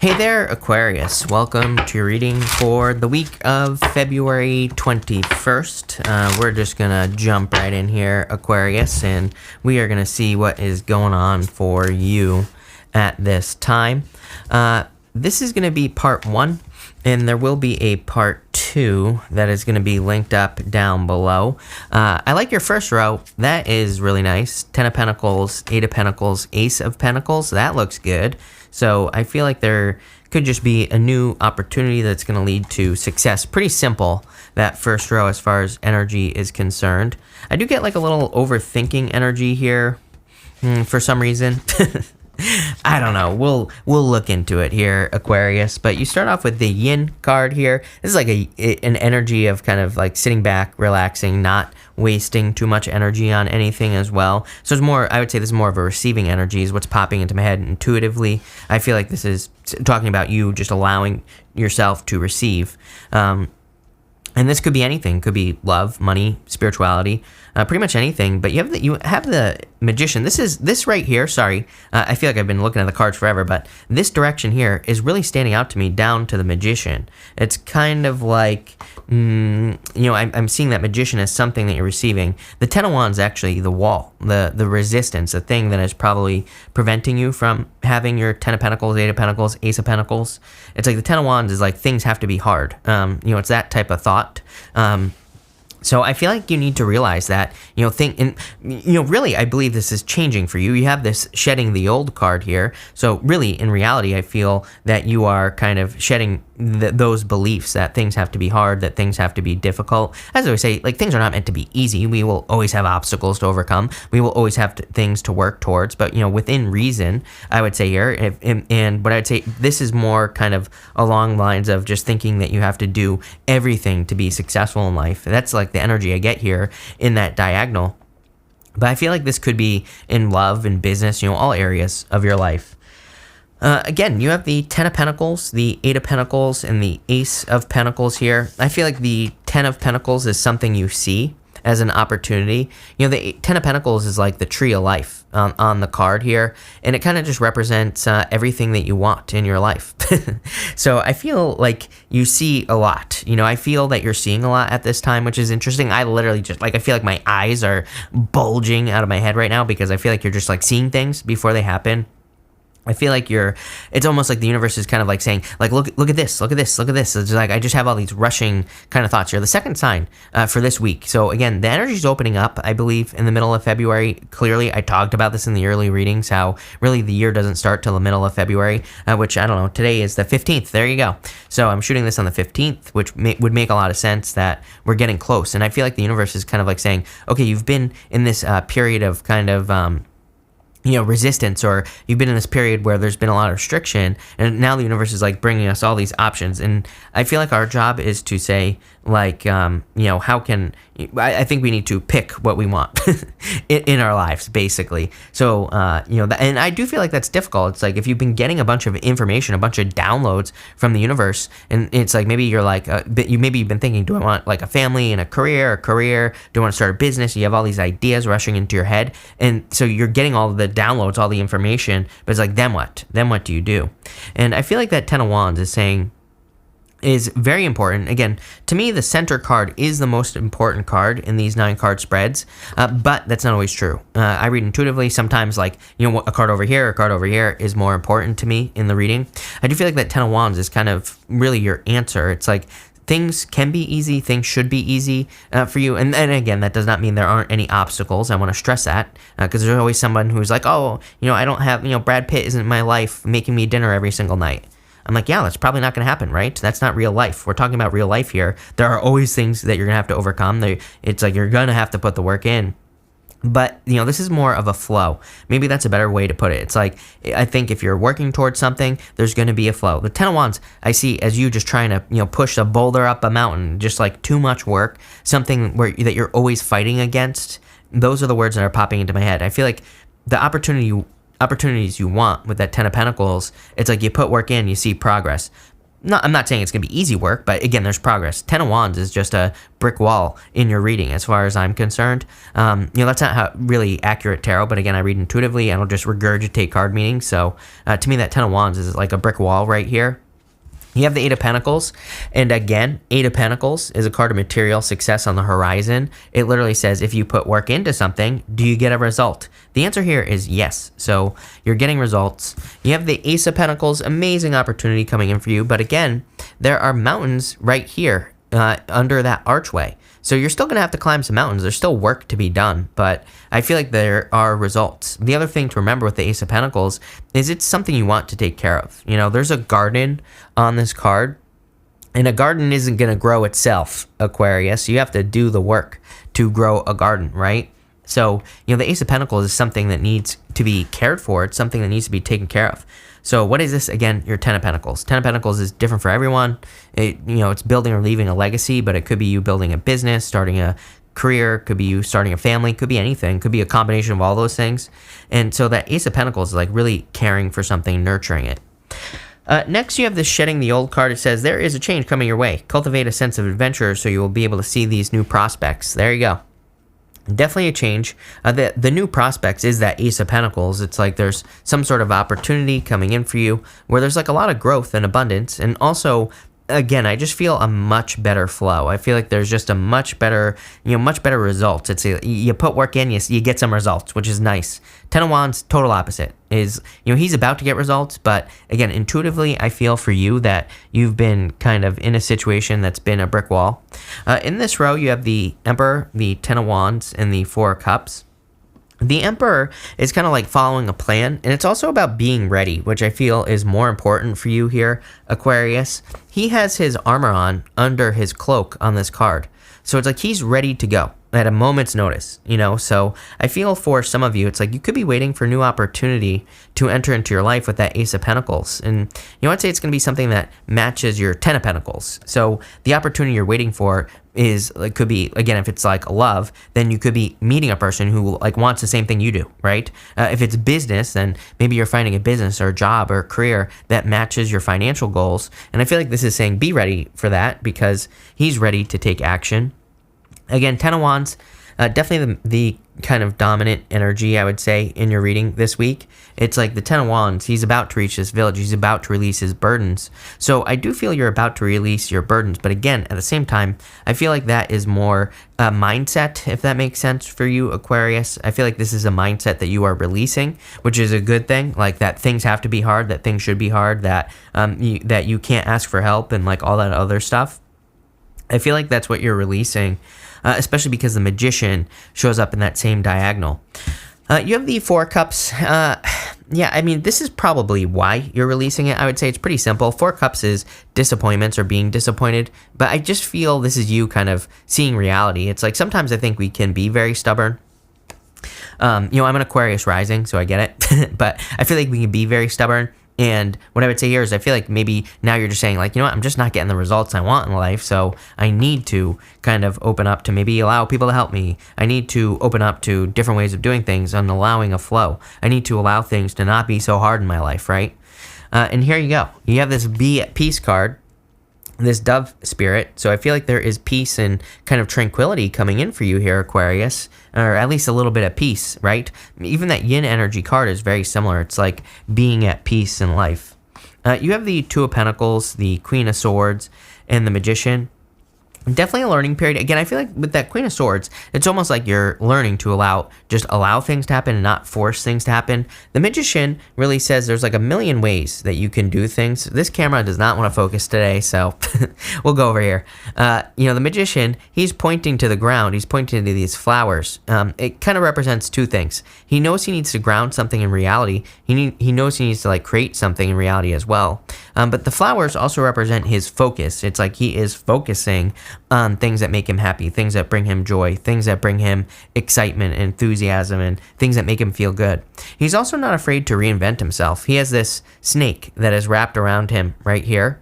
Hey there, Aquarius. Welcome to your reading for the week of February 21st. We're just going to jump right in here, Aquarius, and we are going to see what is going on for you at this time. This is going to be part 1, and there will be a part 2 that is going to be linked up down below. I like your first row. That is really nice. 10 of Pentacles, 8 of Pentacles, Ace of Pentacles. That looks good. So I feel like there could just be a new opportunity that's going to lead to success. Pretty simple, that first row as far as energy is concerned. I do get like a little overthinking energy here for some reason. I don't know. We'll look into it here, Aquarius. But you start off with the Yin card here. This is like an energy of kind of like sitting back, relaxing, not wasting too much energy on anything as well. So it's more, I would say this is more of a receiving energy is what's popping into my head intuitively. I feel like this is talking about you just allowing yourself to receive. And this could be anything. Could be love, money, spirituality, pretty much anything. But you have the Magician. This right here. Sorry, I feel like I've been looking at the cards forever, but this direction here is really standing out to me down to the Magician. It's kind of like, I'm seeing that Magician as something that you're receiving. The Ten of Wands actually the wall, the resistance, the thing that is probably preventing you from having your 10 of Pentacles, 8 of Pentacles, Ace of Pentacles. It's like the 10 of Wands is like things have to be hard. It's that type of thought. So I feel like you need to realize that, really, I believe this is changing for you. You have this shedding the old card here. So really, in reality, I feel that you are kind of shedding those beliefs that things have to be hard, that things have to be difficult. As I always say, like, things are not meant to be easy. We will always have obstacles to overcome. We will always have things to work towards. But, within reason, I would say here, and what I'd say, this is more kind of along lines of just thinking that you have to do everything to be successful in life. That's like the energy I get here in that diagonal. But I feel like this could be in love and business, all areas of your life. Again, you have the 10 of Pentacles, the 8 of Pentacles, and the Ace of Pentacles here. I feel like the 10 of Pentacles is something you see as an opportunity. The 10 of Pentacles is like the tree of life on the card here, and it kind of just represents everything that you want in your life. So I feel like you see a lot. I feel that you're seeing a lot at this time, which is interesting. I literally just I feel like my eyes are bulging out of my head right now because I feel like you're just like seeing things before they happen. I feel like it's almost like the universe is kind of like saying, like, look at this, look at this, look at this. It's like, I just have all these rushing kind of thoughts here. The second sign for this week. So again, the energy is opening up, I believe, in the middle of February. Clearly, I talked about this in the early readings, how really the year doesn't start till the middle of February, which, I don't know, today is the 15th. There you go. So I'm shooting this on the 15th, which would make a lot of sense that we're getting close. And I feel like the universe is kind of like saying, okay, you've been in this period of kind of, resistance, or you've been in this period where there's been a lot of restriction, and now the universe is like bringing us all these options. And I feel like our job is to say, like, how can I think we need to pick what we want in our lives, basically. So, and I do feel like that's difficult. It's like if you've been getting a bunch of information, a bunch of downloads from the universe, and it's like maybe you're like, you've been thinking, do I want like a family and a career? Do I want to start a business? You have all these ideas rushing into your head, and so you're getting all the downloads, all the information, but it's like, then what? Then what do you do? And I feel like that 10 of Wands is very important. Again, to me, the center card is the most important card in these 9 card spreads, but that's not always true. I read intuitively. Sometimes, like, a card over here, a card over here is more important to me in the reading. I do feel like that 10 of Wands is kind of really your answer. It's like, things can be easy, things should be easy for you. And again, that does not mean there aren't any obstacles. I want to stress that because there's always someone who's like, oh, I don't have, Brad Pitt isn't in my life making me dinner every single night. I'm like, yeah, that's probably not going to happen, right? That's not real life. We're talking about real life here. There are always things that you're going to have to overcome. It's like you're going to have to put the work in. But, this is more of a flow. Maybe that's a better way to put it. It's like, I think if you're working towards something, there's going to be a flow. The 10 of Wands, I see as you just trying to, push a boulder up a mountain, just like too much work, something that you're always fighting against. Those are the words that are popping into my head. I feel like the opportunities you want with that 10 of Pentacles, it's like you put work in, you see progress. I'm not saying it's going to be easy work, but again, there's progress. 10 of Wands is just a brick wall in your reading as far as I'm concerned. That's not how really accurate tarot, but again, I read intuitively. I don't just regurgitate card meanings. So to me, that 10 of Wands is like a brick wall right here. You have the Eight of Pentacles, and again, Eight of Pentacles is a card of material success on the horizon. It literally says, if you put work into something, do you get a result? The answer here is yes. So you're getting results. You have the Ace of Pentacles, amazing opportunity coming in for you. But again, there are mountains right here under that archway. So you're still going to have to climb some mountains. There's still work to be done, but I feel like there are results. The other thing to remember with the Ace of Pentacles is it's something you want to take care of. There's a garden on this card, and a garden isn't going to grow itself, Aquarius. You have to do the work to grow a garden, right? So, the Ace of Pentacles is something that needs to be cared for. It's something that needs to be taken care of. So what is this? Again, your 10 of Pentacles. 10 of Pentacles is different for everyone. It's building or leaving a legacy, but it could be you building a business, starting a career, could be you starting a family, could be anything, could be a combination of all those things. And so that Ace of Pentacles is like really caring for something, nurturing it. Next, you have the Shedding the Old card. It says, there is a change coming your way. Cultivate a sense of adventure so you will be able to see these new prospects. There you go. Definitely a change. The new prospects is that Ace of Pentacles. It's like there's some sort of opportunity coming in for you where there's like a lot of growth and abundance. And also, again, I just feel a much better flow. I feel like there's just a much better results. It's you put work in, you get some results, which is nice. 10 of Wands, total opposite. Is he's about to get results, but again, intuitively, I feel for you that you've been kind of in a situation that's been a brick wall. In this row, you have the Emperor, the 10 of Wands, and the 4 of Cups. The Emperor is kind of like following a plan, and it's also about being ready, which I feel is more important for you here, Aquarius. He has his armor on under his cloak on this card. So it's like he's ready to go at a moment's notice, So I feel for some of you, it's like you could be waiting for new opportunity to enter into your life with that Ace of Pentacles. And, I'd say it's going to be something that matches your 10 of Pentacles. So the opportunity you're waiting for could be, again, if it's like a love, then you could be meeting a person who like wants the same thing you do, right? If it's business, then maybe you're finding a business or a job or a career that matches your financial goals. And I feel like this is saying be ready for that because he's ready to take action. Again, 10 of Wands, definitely the kind of dominant energy, I would say, in your reading this week. It's like the 10 of Wands, he's about to reach this village. He's about to release his burdens. So I do feel you're about to release your burdens. But again, at the same time, I feel like that is more a mindset, if that makes sense for you, Aquarius. I feel like this is a mindset that you are releasing, which is a good thing. Like that things have to be hard, that things should be hard, that you can't ask for help and like all that other stuff. I feel like that's what you're releasing. Especially because the Magician shows up in that same diagonal. You have the 4 Cups. This is probably why you're releasing it. I would say it's pretty simple. 4 Cups is disappointments or being disappointed, but I just feel this is you kind of seeing reality. It's like sometimes I think we can be very stubborn. I'm an Aquarius rising, so I get it, but I feel like we can be very stubborn. And what I would say here is I feel like maybe now you're just saying like, I'm just not getting the results I want in life. So I need to kind of open up to maybe allow people to help me. I need to open up to different ways of doing things and allowing a flow. I need to allow things to not be so hard in my life, right? And here you go. You have this Be at Peace card, this dove spirit. So I feel like there is peace and kind of tranquility coming in for you here, Aquarius, or at least a little bit of peace, right? Even that yin energy card is very similar. It's like being at peace in life. You have the 2 of Pentacles, the Queen of Swords, and the Magician. Definitely a learning period. Again, I feel like with that Queen of Swords, it's almost like you're learning to allow things to happen and not force things to happen. The Magician really says there's like a million ways that you can do things. This camera does not want to focus today, so we'll go over here. The Magician, he's pointing to the ground. He's pointing to these flowers. It kind of represents 2 things. He knows he needs to ground something in reality. He knows he needs to like create something in reality as well. But the flowers also represent his focus. It's like he is focusing on things that make him happy, things that bring him joy, things that bring him excitement, enthusiasm, and things that make him feel good. He's also not afraid to reinvent himself. He has this snake that is wrapped around him right here.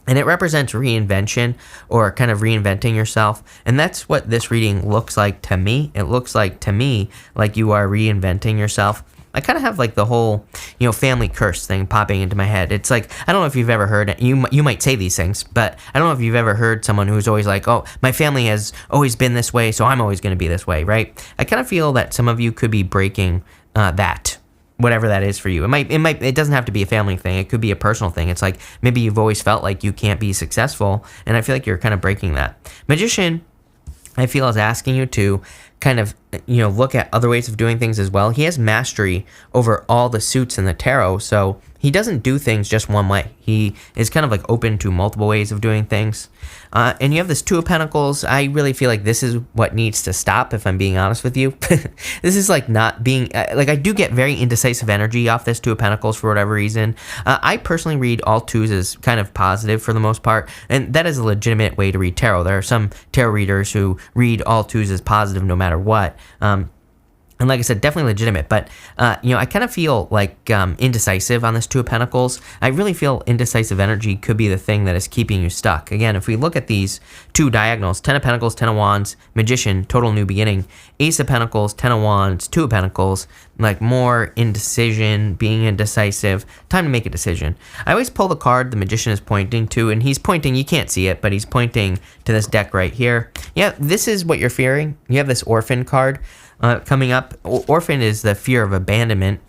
And it represents reinvention or kind of reinventing yourself. And that's what this reading looks like to me. It looks like to me like you are reinventing yourself. I kind of have like the whole, family curse thing popping into my head. It's like, I don't know if you've ever heard it. You might say these things, but I don't know if you've ever heard someone who's always like, oh, my family has always been this way, so I'm always going to be this way, right? I kind of feel that some of you could be breaking that, whatever that is for you. It doesn't have to be a family thing. It could be a personal thing. It's like maybe you've always felt like you can't be successful, and I feel like you're kind of breaking that. Magician, I feel, is asking you to kind of, look at other ways of doing things as well. He has mastery over all the suits in the tarot, so he doesn't do things just one way. He is kind of like open to multiple ways of doing things. And you have this Two of Pentacles. I really feel like this is what needs to stop, if I'm being honest with you. This is like not being, like I do get very indecisive energy off this Two of Pentacles for whatever reason. I personally read all twos as kind of positive for the most part, and that is a legitimate way to read tarot. There are some tarot readers who read all twos as positive no matter what. And like I said, definitely legitimate, but, I kind of feel like indecisive on this Two of Pentacles. I really feel indecisive energy could be the thing that is keeping you stuck. Again, if we look at these two diagonals, 10 of Pentacles, 10 of Wands, Magician, total new beginning, Ace of Pentacles, 10 of Wands, 2 of Pentacles, like more indecision, being indecisive, time to make a decision. I always pull the card the Magician is pointing to, and he's pointing, you can't see it, but he's pointing to this deck right here. Yeah, this is what you're fearing. You have this Orphan card. Coming up, Orphan is the fear of abandonment.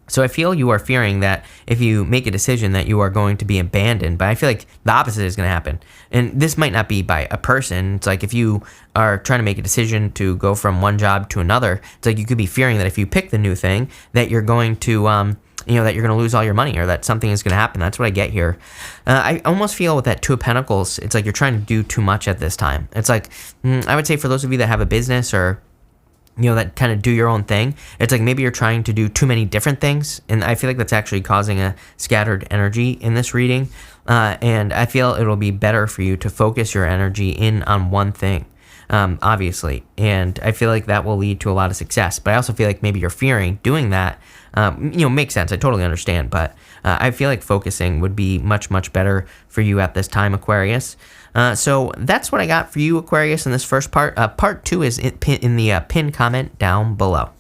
So I feel you are fearing that if you make a decision that you are going to be abandoned, but I feel like the opposite is going to happen. And this might not be by a person. It's like if you are trying to make a decision to go from one job to another, it's like you could be fearing that if you pick the new thing, that you're going to, that you're going to lose all your money, or that something is going to happen. That's what I get here. I almost feel with that Two of Pentacles, it's like you're trying to do too much at this time. It's like, I would say for those of you that have a business or that kind of do your own thing, it's like maybe you're trying to do too many different things, and I feel like that's actually causing a scattered energy in this reading, and I feel it'll be better for you to focus your energy in on one thing, obviously, and I feel like that will lead to a lot of success, but I also feel like maybe you're fearing doing that. Makes sense. I totally understand, but I feel like focusing would be much, much better for you at this time, Aquarius. So that's what I got for you, Aquarius, in this first part. Part 2 is in the pinned comment down below.